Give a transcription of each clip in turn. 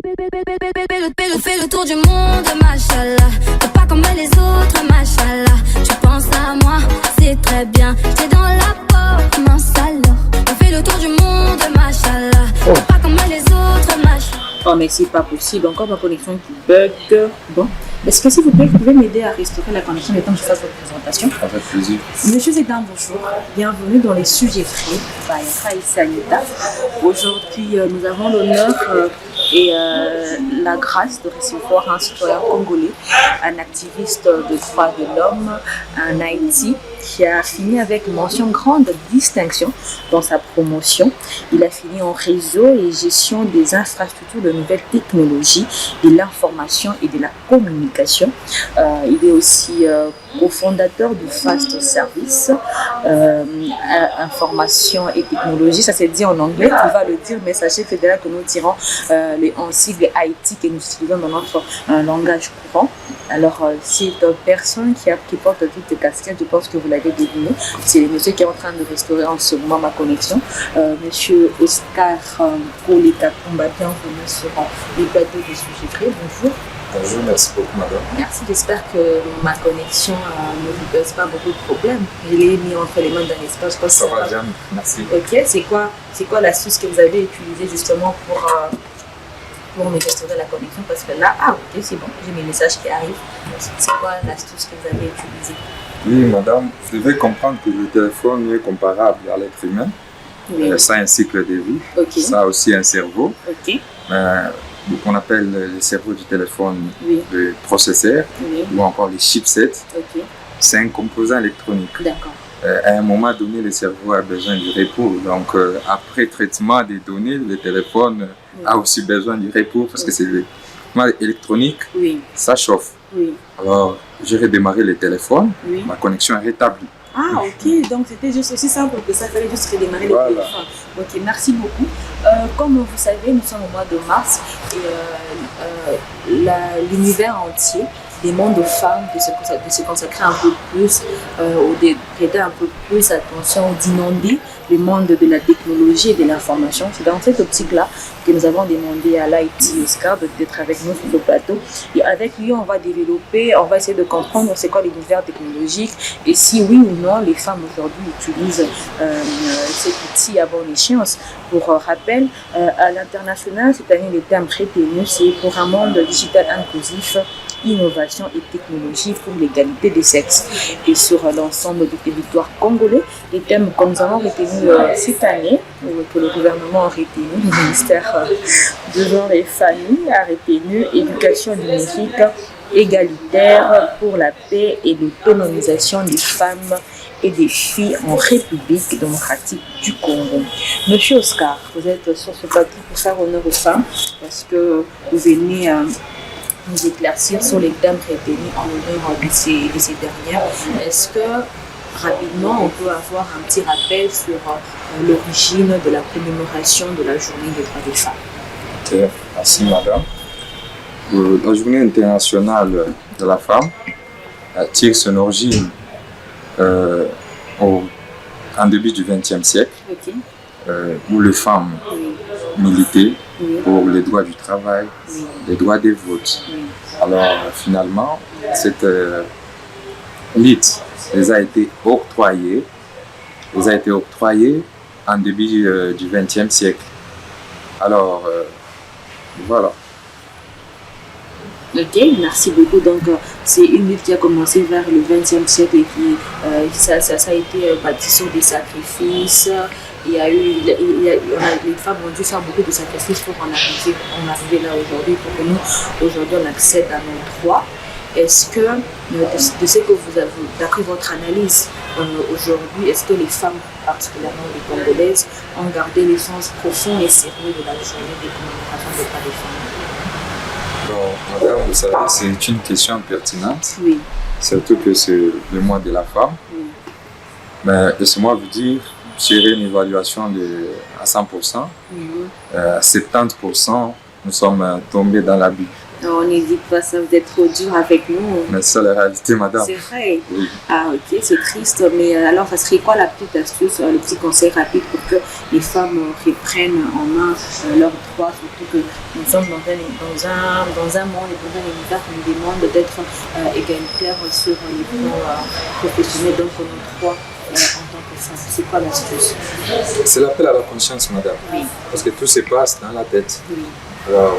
On fait le tour du monde, machallah. T'es pas comme les autres, machallah. Tu penses à moi, c'est très bien. T'es dans la peau, mince alors. On fait le tour du monde, machallah. T'es pas comme les autres, machallah. Oh mais c'est pas possible, encore ma connexion qui bug. Bon, est-ce que s'il vous plaît, vous pouvez m'aider à restaurer la connexion le temps que je fasse votre présentation? Avec plaisir. Monsieur Zédan, bonjour. Bienvenue dans les sujets frais by Raïssa Anita. Aujourd'hui, nous avons l'honneur et la grâce de recevoir un citoyen congolais, un activiste de droits de l'homme en Haïti, qui a fini avec mention grande distinction dans sa promotion. Il a fini en réseau et gestion des infrastructures de nouvelles technologies, de l'information et de la communication. Il est aussi cofondateur du Fast Service, information et technologie. Ça s'est dit en anglais, on va le dire, mais sachez que dès là que nous tirons en sigle Haïti que nous utilisons dans notre langage courant. Alors, c'est une personne qui porte toutes les casquettes, je pense que vous l'avez deviné. C'est le monsieur qui est en train de restaurer en ce moment ma connexion. Monsieur Oscar Koleka Kumba, bienvenue sur les plateaux de Sujets Frais. Bonjour. Bonjour, merci beaucoup, madame. Merci, j'espère que ma connexion ne vous pose pas beaucoup de problèmes. Je l'ai mis entre les mains d'un espace. Ça va bien, merci. Ok, c'est quoi l'astuce que vous avez utilisée justement pour me restaurer la connexion? Parce que là, ok, c'est bon, j'ai mes messages qui arrivent. C'est quoi l'astuce que vous avez utilisée? Oui, madame, vous devez comprendre que le téléphone est comparable à l'être humain. Oui. Ça a un cycle de vie, Okay. ça a aussi un cerveau. Ok. On appelle le cerveau du téléphone Oui. le processeur Oui. ou encore les chipsets. Ok. C'est un composant électronique. D'accord. À un moment donné, le cerveau a besoin du repos. Donc, après traitement des données, le téléphone a aussi besoin du repos parce que c'est électronique, Oui. ça chauffe. Oui. Alors, j'ai redémarré le téléphone, Oui. ma connexion est rétablie. Ah, ok, donc c'était juste aussi simple que ça, fallait juste redémarrer Voilà. le téléphone. Ok, merci beaucoup. Comme vous savez, nous sommes au mois de mars et l'univers entier demande aux femmes de se consacrer un peu plus, de prêter un peu plus attention, d'inonder le monde de la technologie et de l'information. C'est dans cette optique-là que nous avons demandé à l'IT Oscar d'être avec nous sur le plateau. Et avec lui, on va essayer de comprendre c'est quoi l'univers technologique et si oui ou non les femmes aujourd'hui utilisent cet outil avant l'échéance. Pour rappel, à l'international, cette année, les thèmes retenus, c'est pour un monde digital inclusif, innovation et technologie pour l'égalité des sexes. Et sur l'ensemble du territoire congolais, les thèmes que nous avons retenus cette année, que le gouvernement a retenu, le ministère de genre et famille a retenu éducation numérique égalitaire pour la paix et l'autonomisation des femmes et des filles en République démocratique du Congo. Monsieur Oscar, vous êtes sur ce plateau pour faire honneur aux femmes parce que vous venez nous éclaircir sur les thèmes retenus en l'honneur de ces dernières. Est-ce que rapidement on peut avoir un petit rappel sur l'origine de la commémoration de la journée des droits des femmes? Ok, merci madame. La journée internationale de la femme tire son origine en début du XXe siècle, Ok. où les femmes militaient pour les droits du travail, les droits des votes. Alors finalement, cette lutte les a été octroyée en début du XXe siècle. Alors voilà. Ok, merci beaucoup. Donc, c'est une lutte qui a commencé vers le XXe siècle et qui ça a été bâti sur des sacrifices. Les femmes ont dû faire beaucoup de sacrifices pour en arriver là aujourd'hui, pour que nous, aujourd'hui, on accède à nos droits. Est-ce que, de ce que vous avez, d'après votre analyse aujourd'hui, est-ce que les femmes, particulièrement les Congolaises, ont gardé le sens profond et sérieux de la journée des commémorations des droits des femmes? Bon, madame, vous savez, c'est une question pertinente, Oui. surtout que c'est le mois de la femme. Oui. Mais laissez-moi vous dire, sur une évaluation à 100%, Oui. 70%, nous sommes tombés dans l'abus. On n'hésite pas, ça vous êtes trop dur avec nous. Mais c'est ça la réalité, madame. C'est vrai. Oui. Ah ok, c'est triste. Mais alors, ça serait quoi la petite astuce, le petit conseil rapide pour que les femmes reprennent en main leurs droits, surtout que nous sommes dans un monde et dans un univers qui nous demande d'être égalitaire sur les plans professionnels, donc nos droits en tant que femme. C'est quoi l'astuce? C'est l'appel à la conscience, madame. Oui. Parce que tout se passe dans la tête. Oui. Alors,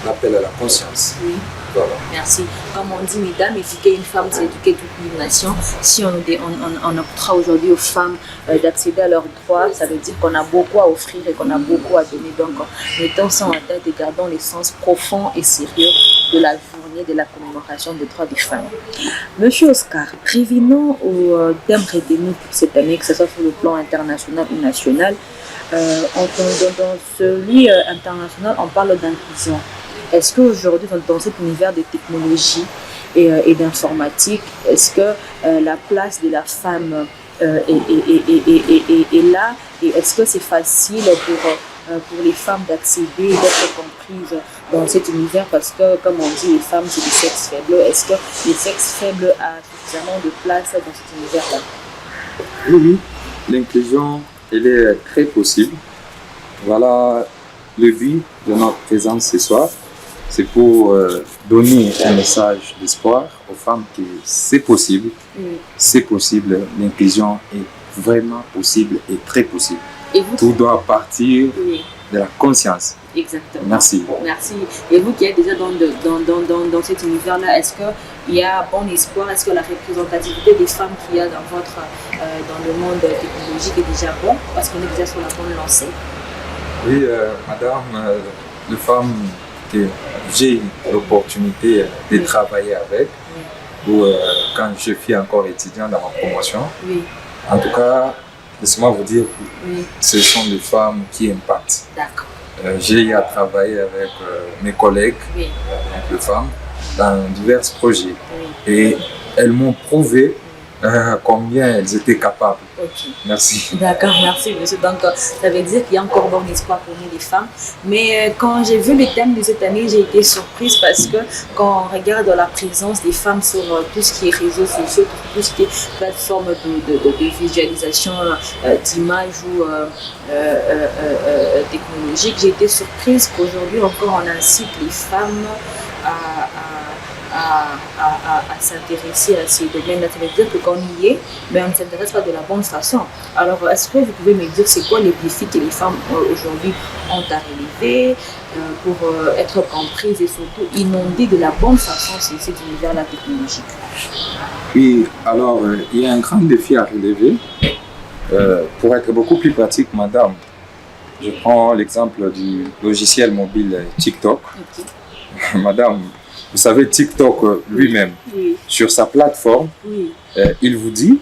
l'appel à la conscience. Oui. Voilà. Merci. Comme on dit, mesdames, éduquer une femme, c'est éduquer toute une nation. Si on octroie aujourd'hui aux femmes d'accéder à leurs droits, ça veut dire qu'on a beaucoup à offrir et qu'on a beaucoup à donner. Donc, mettons ça en tête et gardons l'essence profond et sérieux de la journée de la commémoration des droits des femmes. Monsieur Oscar, revenons au thème retenu pour cette année, que ce soit sur le plan international ou national. Dans celui international, on parle d'inclusion. Est-ce qu'aujourd'hui, dans cet univers de technologie et d'informatique, est-ce que la place de la femme est là? Et est-ce que c'est facile pour les femmes d'accéder et d'être comprises dans cet univers? Parce que, comme on dit, les femmes, c'est des sexes faibles. Est-ce que les sexes faibles ont suffisamment de place dans cet univers-là? Oui, l'inclusion, elle est très possible. Voilà le but de notre présence ce soir. C'est pour donner un message d'espoir aux femmes que c'est possible. C'est possible. L'inclusion est vraiment possible et très possible. Et vous, tout doit partir de la conscience. Exactement. Merci. Merci. Et vous qui êtes déjà dans cet univers-là, est-ce qu'il y a bon espoir? Est-ce que la représentativité des femmes qu'il y a dans le monde technologique est déjà bon? Parce qu'on est déjà sur la bonne lancée. Oui, madame, les femmes que j'ai eu l'opportunité de travailler avec, ou quand je suis encore étudiant dans ma promotion, en tout cas, laissez-moi vous dire, ce sont des femmes qui impactent. D'accord. J'ai eu à travailler avec mes collègues, les femmes, dans divers projets. Et elles m'ont prouvé combien elles étaient capables. Okay. Merci. D'accord, merci monsieur. Donc, ça veut dire qu'il y a encore bon espoir pour nous les femmes. Mais quand j'ai vu le thème de cette année, j'ai été surprise parce que quand on regarde la présence des femmes sur tout ce qui est réseaux sociaux, tout ce qui est plateforme de visualisation d'images ou technologiques, j'ai été surprise qu'aujourd'hui encore on incite les femmes à s'intéresser à ces domaines-là. Ça veut dire que quand on y est, mais on ne s'intéresse pas de la bonne façon. Alors, est-ce que vous pouvez me dire c'est quoi les défis que les femmes aujourd'hui ont à relever pour être comprises et surtout inondées de la bonne façon sur cet univers-là technologique? Oui, alors il y a un grand défi à relever. Pour être beaucoup plus pratique, madame, je prends l'exemple du logiciel mobile TikTok. Okay. Madame, vous savez, TikTok lui-même, sur sa plateforme, il vous dit,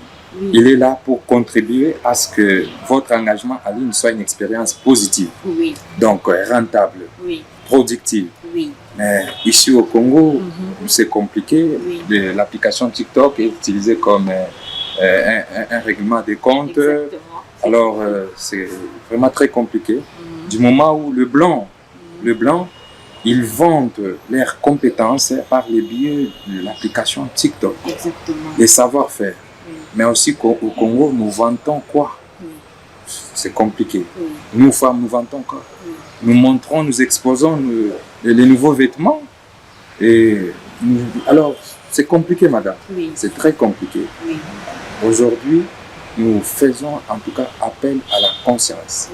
il est là pour contribuer à ce que votre engagement en ligne soit une expérience positive, donc rentable, productive. Mais ici au Congo, c'est compliqué. L'application TikTok est utilisée comme un règlement des comptes. Exactement. Alors, c'est vraiment très compliqué. Du moment où le blanc, ils vendent leurs compétences par le biais de l'application TikTok. Exactement. Les savoir-faire. Mais aussi au Congo, nous vantons quoi? C'est compliqué. Nous, femmes, nous vantons quoi? Nous montrons, nous exposons les nouveaux vêtements. Alors, c'est compliqué, madame. C'est très compliqué. Aujourd'hui, nous faisons en tout cas appel à la conscience.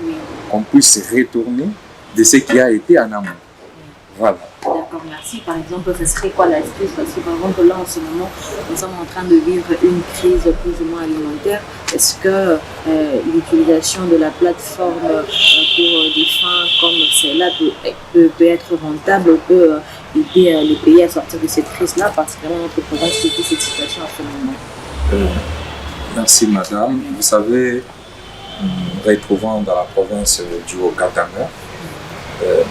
Qu'on puisse retourner de ce qui a été en amont. Voilà. D'accord, merci. Par exemple, ce serait quoi l'astuce? Parce que par exemple, là, en ce moment, nous sommes en train de vivre une crise plus ou moins alimentaire. Est-ce que l'utilisation de la plateforme pour des fins comme celle-là peut être rentable, peut aider les pays à sortir de cette crise-là, particulièrement notre province qui vit cette situation à ce moment? Merci, madame. Vous savez, nous retrouvons dans la province du Haut-Katanga.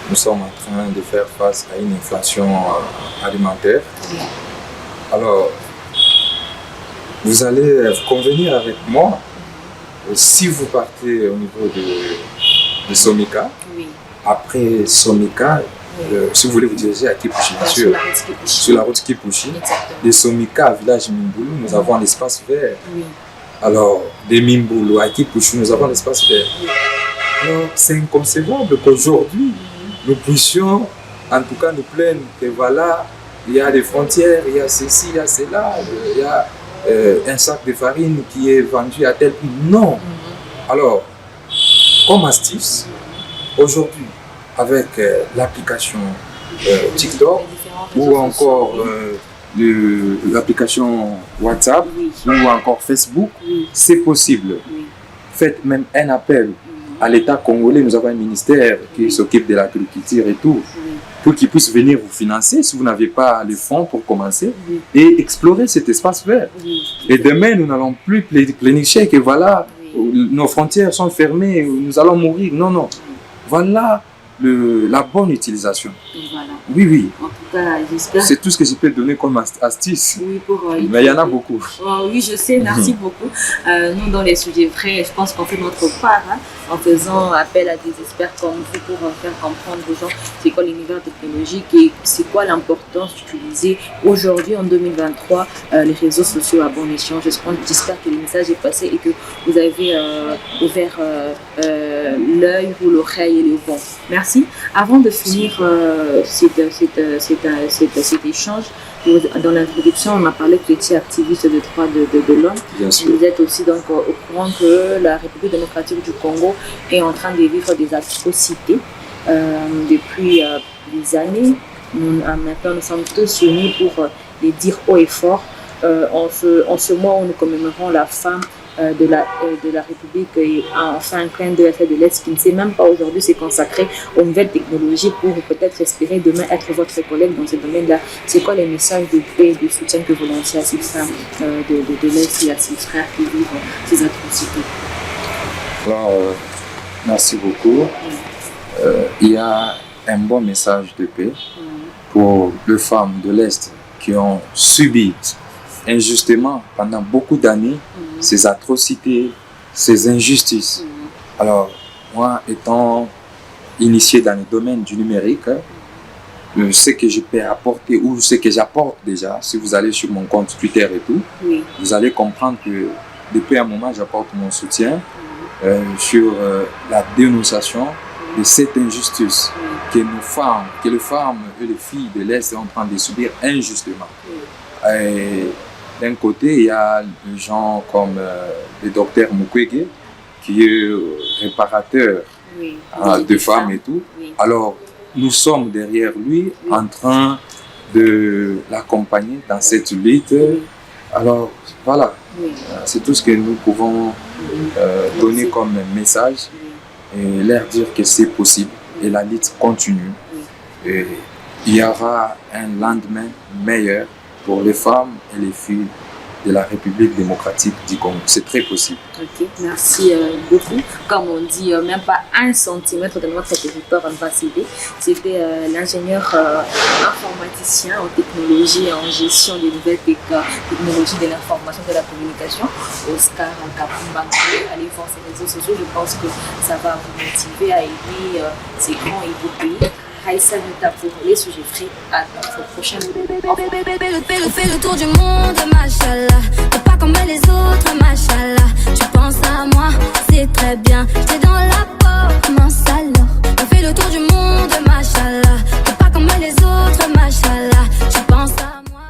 Nous sommes en train de faire face à une inflation alimentaire. Alors, vous allez convenir avec moi, si vous partez au niveau de Somika, après Somika, Si vous voulez vous diriger à Kipushi, bien sûr, sur la route Kipushi, de Somika, village Mimboulou, nous avons un espace vert. Alors, de Mimboulou à Kipushi, nous avons un espace vert. Alors, c'est inconcevable qu'aujourd'hui, nous puissions, en tout cas, nous plaindre que voilà, il y a des frontières, il y a ceci, il y a cela, il y a un sac de farine qui est vendu à tel prix. Non. Alors, comme astuce, aujourd'hui, avec l'application TikTok ou encore l'application WhatsApp ou encore Facebook, c'est possible. Faites même un appel à l'État congolais. Nous avons un ministère qui s'occupe de l'agriculture et tout, pour qu'ils puissent venir vous financer si vous n'avez pas les fonds pour commencer et explorer cet espace vert. Et demain, nous n'allons plus plénicher que voilà, nos frontières sont fermées, nous allons mourir. Non, non. Voilà la bonne utilisation. Voilà. Oui, oui. En tout cas, j'espère. C'est tout ce que je peux donner comme astuce. Oui, pour, mais il y en a beaucoup. Oh, oui, je sais, merci beaucoup. Nous, dans les sujets vrais, je pense qu'on fait notre part en faisant appel à des experts comme vous pour faire comprendre aux gens c'est quoi l'univers technologique et c'est quoi l'importance d'utiliser aujourd'hui en 2023 les réseaux sociaux à bon escient. J'espère que le message est passé et que vous avez ouvert l'œil ou l'oreille et le bon. Merci. Avant de finir cet échange, dans l'introduction, on m'a parlé que vous étiez activiste de droits de l'homme. Vous êtes aussi donc au courant que la République démocratique du Congo est en train de vivre des atrocités depuis des années. Maintenant, nous sommes tous unis pour les dire haut et fort. En ce mois où nous commémorons la femme de la République et enfin un clin d'œil à celle de l'Est qui ne sait même pas aujourd'hui se consacrer aux nouvelles technologies pour peut-être espérer demain être votre collègue dans ce domaine-là. C'est quoi les messages de paix et de soutien que vous lancez à ces femmes de l'Est et à ces frères qui vivent ces atrocités? Alors, merci beaucoup. Il y a un bon message de paix pour les femmes de l'Est qui ont subi injustement pendant beaucoup d'années ces atrocités, ces injustices. Alors, moi, étant initié dans le domaine du numérique, ce que je peux apporter ou ce que j'apporte déjà, si vous allez sur mon compte Twitter et tout, vous allez comprendre que depuis un moment, j'apporte mon soutien sur la dénonciation de cette injustice que les femmes et les filles de l'Est sont en train de subir injustement. D'un côté, il y a des gens comme le docteur Mukwege, qui est réparateur de femmes et tout. Alors, nous sommes derrière lui en train de l'accompagner dans cette lutte. Alors, voilà, c'est tout ce que nous pouvons donner comme message et leur dire que c'est possible et la lutte continue. Et il y aura un lendemain meilleur pour les femmes et les filles de la République démocratique du Congo. C'est très possible. Ok, merci beaucoup. Comme on dit, même pas 1 centimètre de notre territoire ne va céder. C'était l'ingénieur informaticien en technologie et en gestion des nouvelles technologies de l'information et de la communication, Oscar Kapumba. Allez voir ses réseaux sociaux, je pense que ça va vous motiver à aider ces grands et beaux pays. Raïssa Vita pour les sujets frais. À notre prochaine vidéo. Fais le tour du monde, machallah.